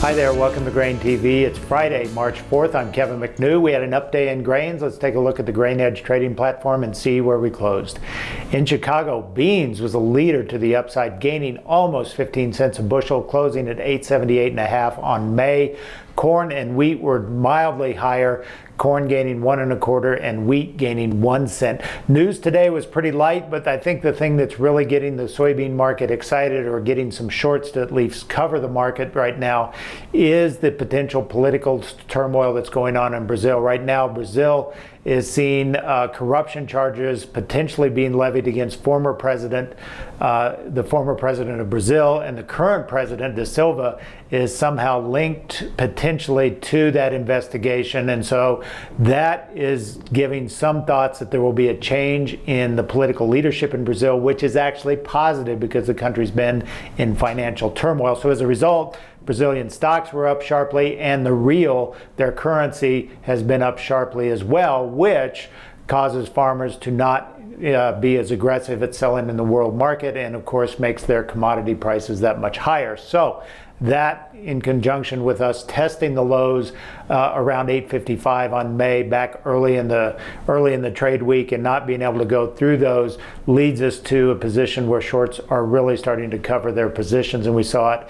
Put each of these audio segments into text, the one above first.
Hi there, welcome to Grain TV. It's Friday, March 4th. I'm Kevin McNew. We had an up day in grains. Let's take a look at the Grain Edge trading platform and see where we closed. In Chicago, beans was a leader to the upside, gaining almost 15 cents a bushel, closing at 878.5 on May. Corn and wheat were mildly higher. Corn gaining 1 1/4 and wheat gaining 1 cent. News today was pretty light, but I think the thing that's really getting the soybean market excited, or getting some shorts to at least cover the market right now, is the potential political turmoil that's going on in Brazil. Right now, Brazil is seeing corruption charges potentially being levied against the former president of Brazil, and the current president, Da Silva, is somehow linked potentially to that investigation. And so that is giving some thoughts that there will be a change in the political leadership in Brazil, which is actually positive because the country's been in financial turmoil. So as a result, Brazilian stocks were up sharply, and the real, their currency, has been up sharply as well, which causes farmers to not be as aggressive at selling in the world market, and of course makes their commodity prices that much higher. So that, in conjunction with us testing the lows around 855 on May, back early in the trade week, and not being able to go through those, leads us to a position where shorts are really starting to cover their positions, and we saw it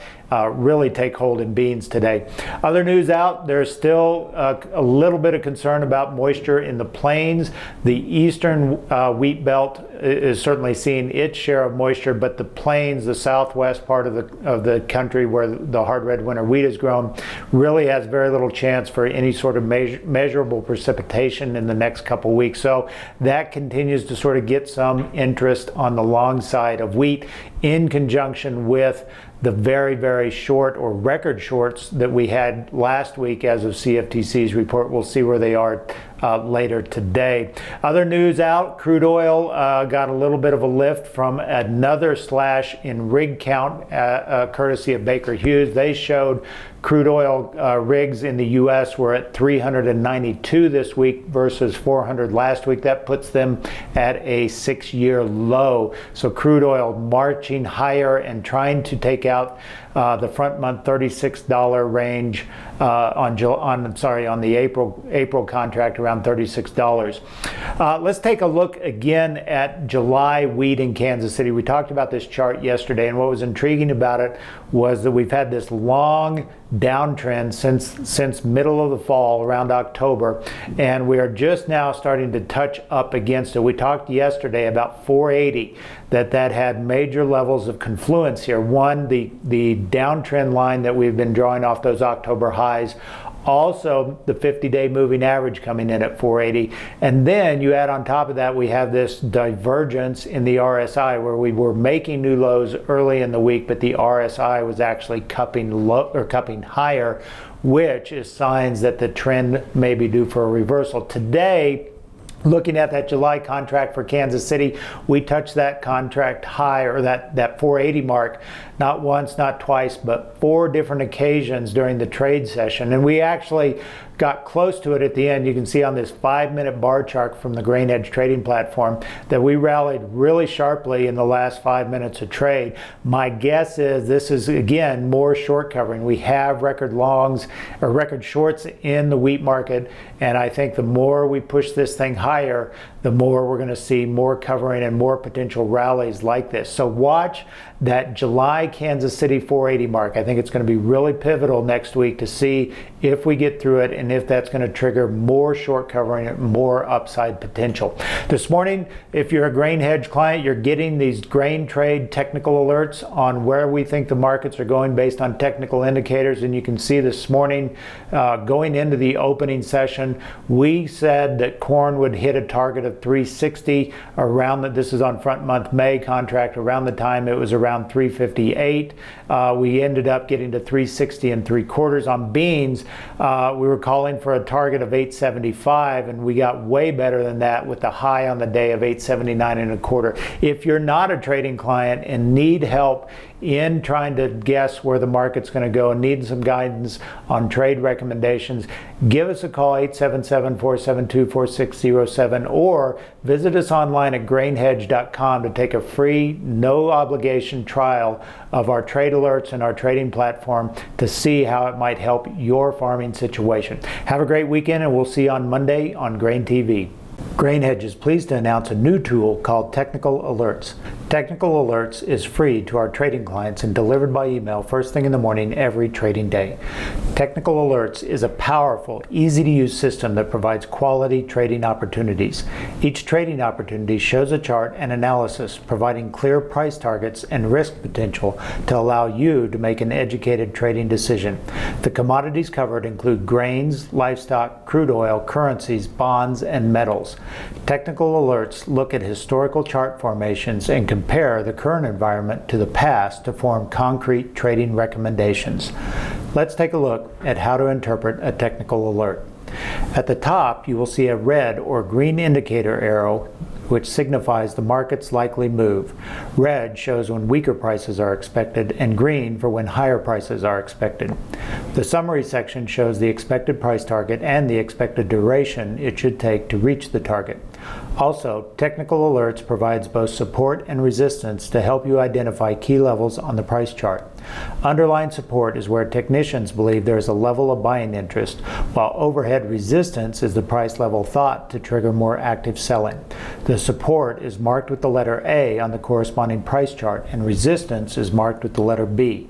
really take hold in beans today. Other news out, there's still a little bit of concern about moisture in the plains. The eastern wheat belt is certainly seeing its share of moisture, but the plains, the southwest part of the country where the hard red winter wheat is grown, really has very little chance for any sort of measurable precipitation in the next couple weeks. So that continues to sort of get some interest on the long side of wheat, in conjunction with the very, very short, or record shorts, that we had last week as of CFTC's report. We'll see where they are later today. Other news out, crude oil got a little bit of a lift from another slash in rig count, courtesy of Baker Hughes. They showed crude oil rigs in the U.S. were at 392 this week versus 400 last week. That puts them at a 6-year low. So crude oil marching higher and trying to take out the front month $36 range on the April contract, around $36. Let's take a look again at July wheat in Kansas City. We talked about this chart yesterday, and what was intriguing about it was that we've had this long downtrend since middle of the fall, around October, and we are just now starting to touch up against it. We talked yesterday about 480, that had major levels of confluence here. One, the downtrend line that we've been drawing off those October highs, also the 50-day moving average coming in at 480, and then you add on top of that, we have this divergence in the RSI, where we were making new lows early in the week, but the RSI was actually cupping higher, which is signs that the trend may be due for a reversal. Today, looking at that July contract for Kansas City, we touched that contract high, or that 480 mark, not once, not twice, but 4 different occasions during the trade session. And we actually got close to it at the end. You can see on this 5-minute bar chart from the Grain Edge trading platform that we rallied really sharply in the last 5 minutes of trade. My guess is this is, again, more short covering. We have record longs, or record shorts, in the wheat market, and I think the more we push this thing higher, the more we're going to see more covering and more potential rallies like this. So watch that July Kansas City 480 mark. I think it's going to be really pivotal next week to see if we get through it, and if that's going to trigger more short covering and more upside potential. This morning, if you're a Grain Hedge client, you're getting these grain trade technical alerts on where we think the markets are going based on technical indicators. And you can see this morning, going into the opening session, we said that corn would hit a target of 360 around this is on front month May contract. Around the time it was around 358, we ended up getting to 360 3/4. On beans, we were calling for a target of 875, and we got way better than that with the high on the day of 879 1/4. If you're not a trading client and need help in trying to guess where the market's going to go and need some guidance on trade recommendations, give us a call, 877-472-4607, or or visit us online at grainhedge.com to take a free, no obligation trial of our trade alerts and our trading platform to see how it might help your farming situation. Have a great weekend, and we'll see you on Monday on Grain TV. GrainHedge is pleased to announce a new tool called Technical Alerts. Technical Alerts is free to our trading clients and delivered by email first thing in the morning every trading day. Technical Alerts is a powerful, easy-to-use system that provides quality trading opportunities. Each trading opportunity shows a chart and analysis, providing clear price targets and risk potential to allow you to make an educated trading decision. The commodities covered include grains, livestock, crude oil, currencies, bonds, and metals. Technical Alerts look at historical chart formations and compare the current environment to the past to form concrete trading recommendations. Let's take a look at how to interpret a technical alert. At the top, you will see a red or green indicator arrow which signifies the market's likely move. Red shows when weaker prices are expected, and green for when higher prices are expected. The summary section shows the expected price target and the expected duration it should take to reach the target. Also, Technical Alerts provides both support and resistance to help you identify key levels on the price chart. Underlying support is where technicians believe there is a level of buying interest, while overhead resistance is the price level thought to trigger more active selling. The support is marked with the letter A on the corresponding price chart, and resistance is marked with the letter B.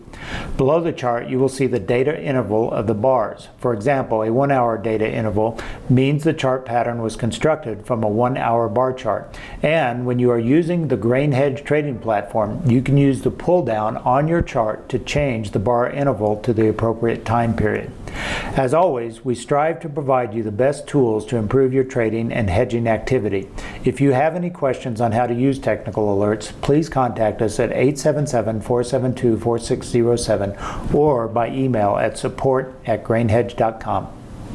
Below the chart, you will see the data interval of the bars. For example, a 1 hour data interval means the chart pattern was constructed from a 1 hour bar chart. And when you are using the GrainHedge trading platform, you can use the pull down on your chart to change the bar interval to the appropriate time period. As always, we strive to provide you the best tools to improve your trading and hedging activity. If you have any questions on how to use Technical Alerts, please contact us at 877-472-4607 or by email at support@grainhedge.com.